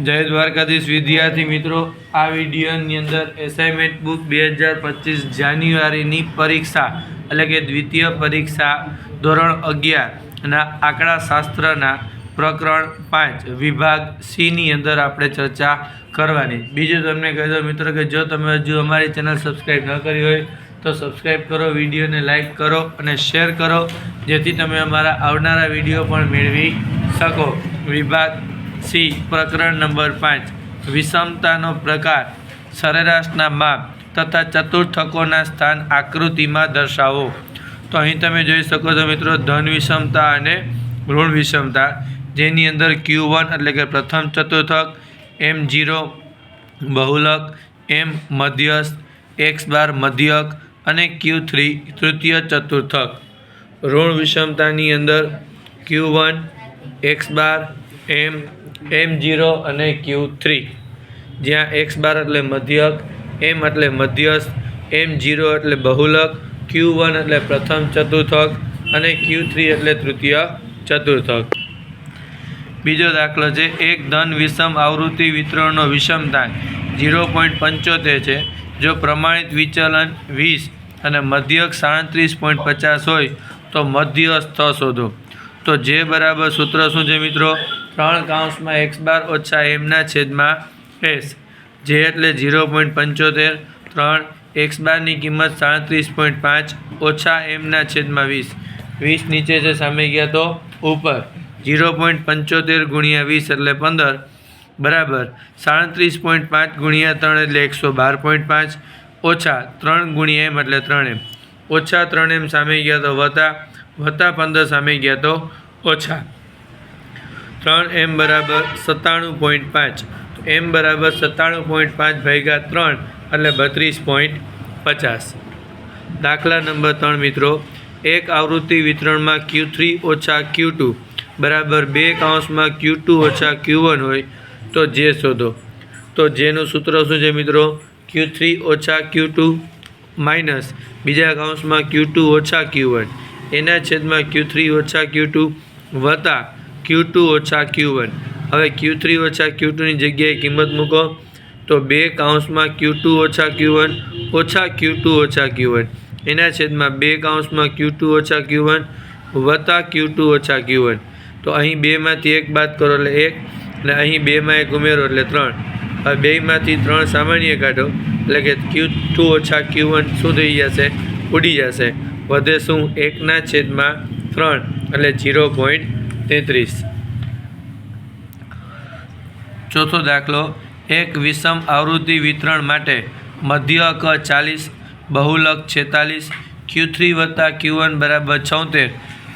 જય દ્વારકાધીશ વિદ્યાર્થી મિત્રો, આ વિડીયોની અંદર એસાઇનમેન્ટ બુક 2025 જાન્યુઆરીની પરીક્ષા એટલે કે દ્વિતીય પરીક્ષા ધોરણ 11ના આંકડાશાસ્ત્રના પ્રકરણ 5 વિભાગ સી અંદર આપણે ચર્ચા કરવાની. બીજું તમને કહી દઉં મિત્રો કે જો તમે હજુ અમારી ચેનલ સબસ્ક્રાઈબ ન કરી હોય તો સબસ્ક્રાઈબ કરો, વિડીયોને લાઈક કરો અને શેર કરો, જેથી તમે અમારા આવનારા વિડીયો પણ મેળવી શકો. વિભાગ સી પ્રકરણ નંબર 5 વિષમતાનો પ્રકાર, સરેરાશના માપ તથા ચતુર્થકોના સ્થાન આકૃતિમાં દર્શાવો. તો અહીં તમે જોઈ શકો છો મિત્રો ધન વિષમતા અને ઋણ વિષમતા, જેની અંદર Q1 એટલે કે પ્રથમ ચતુર્થક, M0 બહુલક, M મધ્યસ્થ, X બાર મધ્યક અને Q3 તૃતીય ચતુર્થક. ઋણ વિષમતાની અંદર Q1, X બાર, M0 અને Q3, જ્યાં X બાર એટલે મધ્યક, M એટલે મધ્યસ્થ, M0 એટલે બહુલક, Q1 એટલે પ્રથમ ચતુર્થક અને Q3 એટલે તૃતીય ચતુર્થક. બીજો દાખલો છે, એક ધન વિષમ આવૃત્તિ વિતરણનો વિષમતાંક 0.75 છે. જો પ્રમાણિત વિચલન 20 અને મધ્યક 37.50 હોય તો મધ્યસ્થ શોધો. તો જે બરાબર સૂત્ર શું છે મિત્રો? 3 કૌંસમાં x બાર ઓછા mના છેદમાં s. જે એટલે 0.75, 3 x બારની કિંમત 37.5 ઓછા mના છેદમાં 20. 20 નીચે છે, સામે ગયા તો ઉપર. 0.75 ગુણ્યા 20 એટલે 15 બરાબર 37.5 ગુણ્યા 3 એટલે 112.5 ઓછા 3 ગુણ્યા m એટલે 3m. ઓછા 3m સામે ગયા તો વત્તા, વત્તા 15 સામે ગયા તો ઓછા. 3m બરાબર 97.5. m બરાબર 97.5 ભાગ્યા 3 એટલે 32.50. દાખલા નંબર 3 મિત્રો, એક આવૃત્તિ વિતરણમાં Q3 ઓછા Q2 બરાબર 2 કૌંસમાં Q2 ઓછા Q1 હોય તો જે શોધો. તો જેનું સૂત્ર શું છે મિત્રો? Q3 ઓછા Q2 માઇનસ બીજા કૌંસમાં Q2 ઓછા Q1 એના છેદમાં Q3 ઓછા Q2 વત્તા Q2 ઓછા Q1. હવે Q3 ઓછા Q2ની જગ્યાએ કિંમત મૂકો તો 2 કૌંસમાં Q2 ઓછા Q1 ઓછા Q2 ઓછા Q1 એના છેદમાં 2 કૌંસમાં Q2 ઓછા Q1 વત્તા Q2 ઓછા Q1. તો અહીં 2માંથી 1 બાદ કરો એટલે 1 અને અહીં 2માં 1 ઉમેરો એટલે 3. હવે 2માંથી 3 સામાન્ય કાઢો એટલે કે Q2 ઓછા Q1 શું થઈ જશે? ઉડી જશે. વધે શું? 1ના છેદમાં 3 એટલે 0.33. ચોથો દાખલો, એક વિષમ આવૃત્તિ વિતરણ માટે મધ્યક 40, બહુલક 46, Q3 વત્તા Q1 બરાબર 76,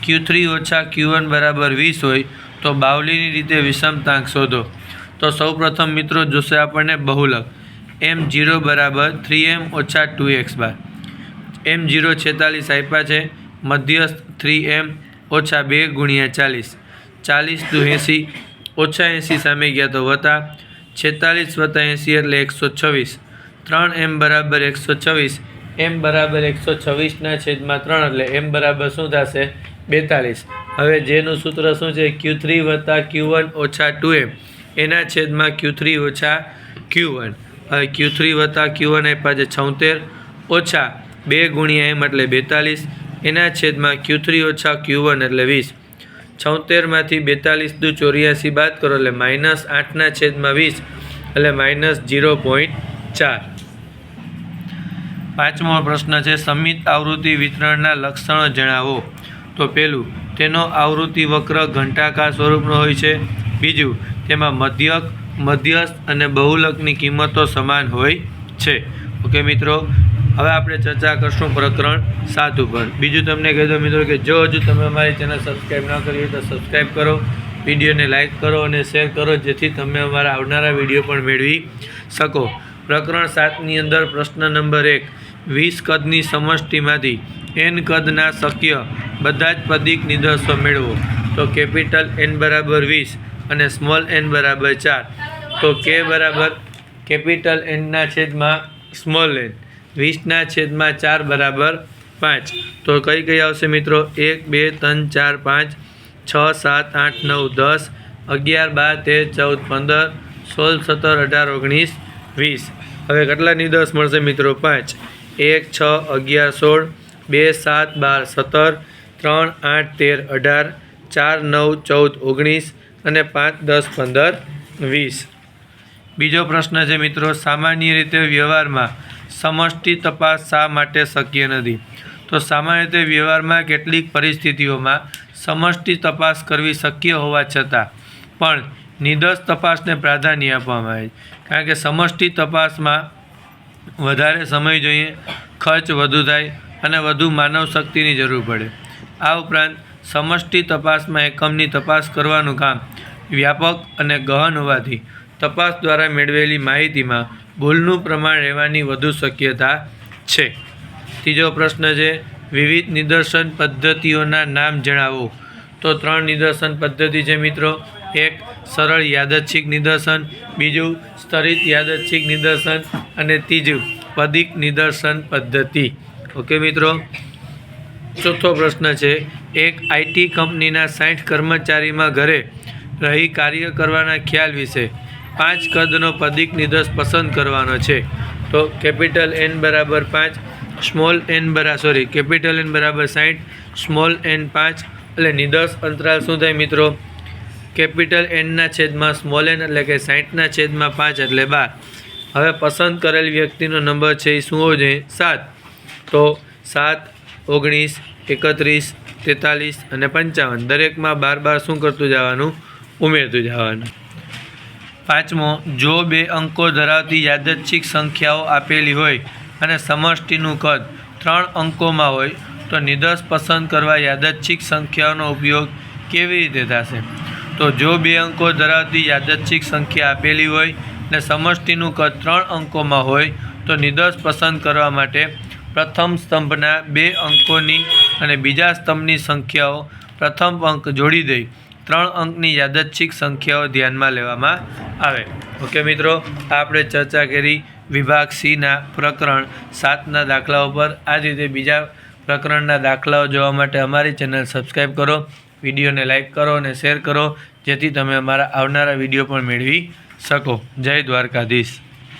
Q3 ઓછા Q1 બરાબર 20 હોય તો બાવલીની રીતે વિષમતાંક શોધો. તો સૌપ્રથમ મિત્રો જોશે આપણને બહુલક. M0 બરાબર 3m ઓછા 2x બાર. M0 46 આપ્યા છે, મધ્યસ્થ 3m ઓછા 2 ગુણ્યા 40, 40 × 80 ઓછા 80 સામે ગયા તો વત્તા, 46 વત્તા 80 એટલે 126. 3m બરાબર 126, m બરાબર 126ના છેદમાં 3 એટલે m બરાબર શું થશે? 42. હવે જેનું સૂત્ર શું છે? Q3 વત્તા Q1 ઓછા 2m એના છેદમાં Q3 ઓછા Q1. હવે Q3 વત્તા Q1 આપ્યા છે 76 ઓછા 2 ગુણ્યા m એટલે 42 એના છેદમાં Q3 ઓછા Q1 એટલે 20. 76માંથી 42 દુ 84 બાદ કરો એટલે -8ના છેદમાં 20 એટલે -0.4. પાંચમો પ્રશ્ન છે, સમિત આવૃત્તિ વિતરણના લક્ષણો જણાવો. તો પહેલું, તેનો આવૃત્તિ વક્ર ઘંટાકાર સ્વરૂપનો હોય છે. બીજું, તેમાં મધ્યક, મધ્યસ્થ અને બહુલકની કિંમતો સમાન હોય છે. ઓકે મિત્રો, હવે આપણે ચર્ચા કરશું પ્રકરણ 7 ઉપર. બીજું તમને કહી દઉં મિત્રો કે જો હજુ તમે અમારી ચેનલ સબસ્ક્રાઈબ ન કરી હોય તો સબસ્ક્રાઈબ કરો, વિડીયોને લાઈક કરો અને શેર કરો, જેથી તમે અમારા આવનારા વિડીયો પણ મેળવી શકો. પ્રકરણ 7ની અંદર પ્રશ્ન નંબર 1, 20 કદની સમષ્ટિમાંથી n કદના શક્ય બધા જ પદિક નિદર્શો મેળવો. તો કેપિટલ N બરાબર 20 અને સ્મોલ n બરાબર 4. તો K બરાબર કેપિટલ Nના છેદમાં સ્મોલ n, 20ના છેદમાં 4 બરાબર 5. તો કઈ કઈ આવશે મિત્રો? 1, 2, 3, 4, 5, 6, 7, 8, 9, 10, 11, 12, 13, 14, 15, 16, 17, 18, 19, 20. હવે કેટલા નિદર્શ મળશે મિત્રો? 5. 1, 6, 11, 16, 2, 7, 12, 17, 3, 8, 13, 18, 4, 9, 14, 19 અને 5, 10, 15, 20. બીજો પ્રશ્ન છે મિત્રો, સામાન્ય રીતે વ્યવહારમાં સમષ્ટિ તપાસ શા માટે શક્ય નથી? તો સામાન્ય રીતે વ્યવહારમાં કેટલીક પરિસ્થિતિઓમાં સમષ્ટિ તપાસ કરવી શક્ય હોવા છતાં પણ નિદર્શ તપાસને પ્રાધાન્ય આપવામાં આવે છે, કારણ કે સમષ્ટિ તપાસમાં વધારે સમય જોઈએ, ખર્ચ વધુ થાય અને વધુ માનવ શક્તિની જરૂર પડે. આ ઉપરાંત સમષ્ટિ તપાસમાં એકમની તપાસ કરવાનું કામ વ્યાપક અને ગહન હોવાથી તપાસ દ્વારા મેળવેલી માહિતીમાં ભૂલનું પ્રમાણ રહેવાની વધુ શક્યતા છે. ત્રીજો પ્રશ્ન છે, વિવિધ નિદર્શન પદ્ધતિઓના નામ જણાવો. તો 3 નિદર્શન પદ્ધતિ છે મિત્રો. 1 સરળ યાદચ્છિક નિદર્શન, બીજું સ્તરિત યાદચ્છિક નિદર્શન અને ત્રીજું પદિક નિદર્શન પદ્ધતિ. ઓકે મિત્રો. ચોથો પ્રશ્ન છે, એક આઈટી કંપનીના 60 કર્મચારીમાં ઘરે રહી કાર્ય કરવાના ખ્યાલ વિશે 5 કદનો પદિક નિદર્શ પસંદ કરવાનો છે. તો કેપિટલ N બરાબર 5, કેપિટલ N બરાબર 60, સ્મોલ n 5. એટલે નિદર્શ અંતરાલ શું થાય મિત્રો? કેપિટલ Nના છેદમાં સ્મોલ n એટલે કે 60ના છેદમાં 5 એટલે 12. હવે પસંદ કરેલ વ્યક્તિનો નંબર છે એ શું હોવો જોઈએ? 7. તો 7, 19, 31, 43 અને 55 દરેકમાં 12 શું કરતું જવાનું? ઉમેરતું જવાનું. 5મો, જો 2 અંકો ધરાવતી યાદચ્છિક સંખ્યાઓ આપેલી હોય અને સમષ્ટિનું કદ 3 અંકોમાં હોય તો નિદર્શ પસંદ કરવા યાદચ્છિક સંખ્યાઓનો ઉપયોગ કેવી રીતે થશે? તો જો 2 અંકો ધરાવતી યાદચ્છિક સંખ્યા આપેલી હોય અને સમષ્ટિનું કદ 3 અંકોમાં હોય તો નિદર્શ પસંદ કરવા માટે પ્રથમ સ્તંભના 2 અંકોની અને બીજા સ્તંભની સંખ્યાઓ પ્રથમ અંક જોડી દઈ 3 અંકની યાદચ્છિક સંખ્યાઓ ધ્યાનમાં લેવામાં આવે. ઓકે મિત્રો, આપણે ચર્ચા કરી વિભાગ C ના પ્રકરણ 7ના દાખલાઓ પર. આ જ રીતે બીજા પ્રકરણના દાખલાઓ જોવા માટે અમારી ચેનલ સબસ્ક્રાઈબ કરો, વિડીયોને લાઇક કરો અને શેર કરો, જેથી તમે અમારા આવનારા વિડીયો પણ મેળવી શકો. જય દ્વારકાધીશ.